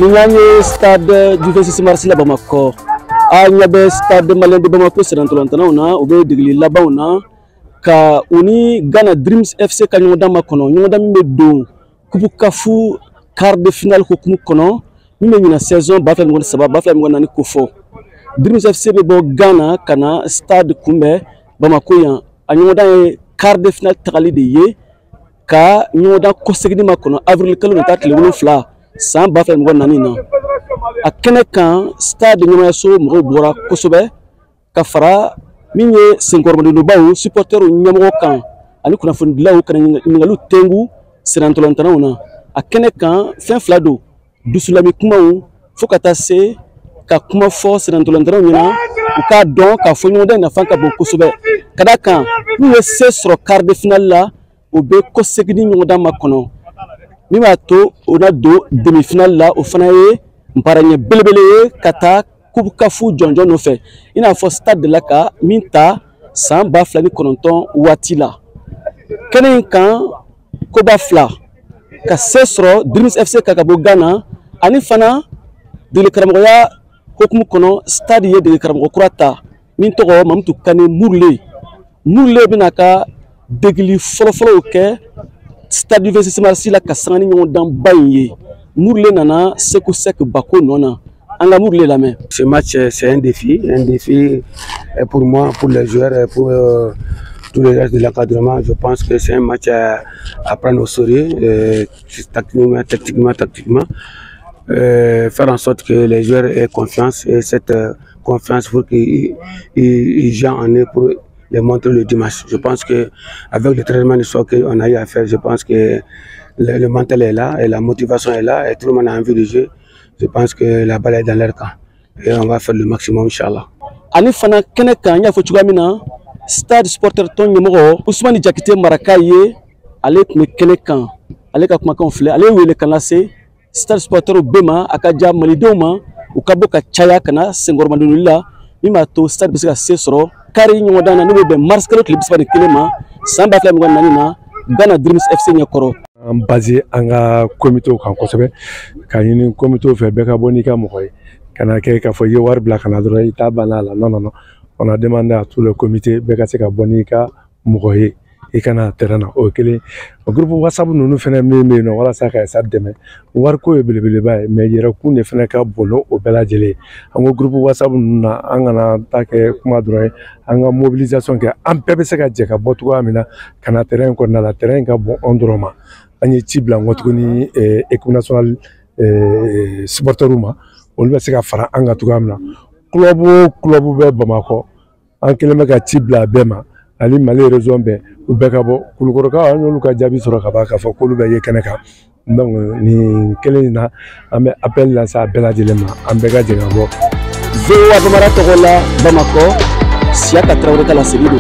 Nous stade du 26 mars à Bamako. Il y a stade malien de Bamako, c'est dans l'entendant, ou bien de là-bas, ka uni Ghana Dreams FC ka nyonda makono nyonda mbedo kubukafu quart de finale ko kono mime nyina saison ba fa ngona sababa ba fa ngona ni kofo Dreams FC be bo Ghana kana stade kumbe Bamako ya anyonda quart de finale takali de ye ka nyonda ko segni makono avril kalo na takle wolo fla sans ba fa ngona ni na akene kan stade nyoma so mo bora kosobe ka fara minye sengormando no bawo supporter nyamo kan ani kuna fundilawo kan ngalu tengu sirantolantana una akene kan fin flado dusulami kumawo fokata se ka kuma fo sirantolantana nyina ka don ka fonyo de na fanka bon kosobe kada kan minye se sur quart de finale la obe ko segni nyoda makono mima to ona do demi finale la o fanaye mparanye belebele kata kubukafu jonjon no fait ina fo stade de la ka minta sans ba flani kononton watila kenen kan ko ba fla ka sesro Dreams FC kakabo Ghana ani fana de le karamoya hokumu kono stade ye de le karamo kurata min to go mamtu kane murle binaka degli folo ke stade du 26 mars la ka sangani nyon dan baye murle nana seku sek bako nona. Ce match, c'est un défi pour moi, pour les joueurs, pour tous les restes de l'encadrement. Je pense que c'est un match à prendre au sérieux, tactiquement. Faire en sorte que les joueurs aient confiance et cette confiance pour qu'ils jouent en eux pour les montrer le dimanche. Je pense qu'avec le traitement de soir qu'on a eu à faire, je pense que le mental est là et la motivation est là et tout le monde a envie de jouer. Je pense que la balle est dans leur camp et on va faire le maximum, Inch'Allah. Ani fana kene kan ya fo chugamina stade supporter ton nyemo Ousmane Diakité Marakaye ale me kene kan ale ka kuma kan fle ale wele kan lase stade supporter bema akaja malidoma ukaboka chaya kana sengormando lila mima to stade bisika sesoro kari nyemo dana no be mars kalo clip spa de kelema samba fla ngwana nina Ghana Dreams FC nyakoro basé en comité kan kosebe kanini comité fait beka bonika mokoy kana ke ka fo yewar bla kana dro ita banala non on a demandé à tout le comité beka se ka bonika mokoy e kana terrain o kele o groupe WhatsApp nous fene me no wala sa ka sa deme war ko belebele bay me yera ku ne fene ka bolo o bela jele en groupe WhatsApp na angana ta ke kuma dro anga mobilisation ke am pebe se ka je ka botu amina kana terrain ko na la terrain ka bon endroit ani tibla ngotuni équipe nationale supporteruma on va se ka fara anga tugamna club be Bamako en kelema ka tibla bema ali mali raison be u be ka bo kulukoro ka anyolu ka jabi soro ka ba ka fo kulu be yekene ka donc ni kelina ame appel la sa bela dilema ambe ga jenga bo zo wa Bamara togola Bamako siaka Traoré kala sebido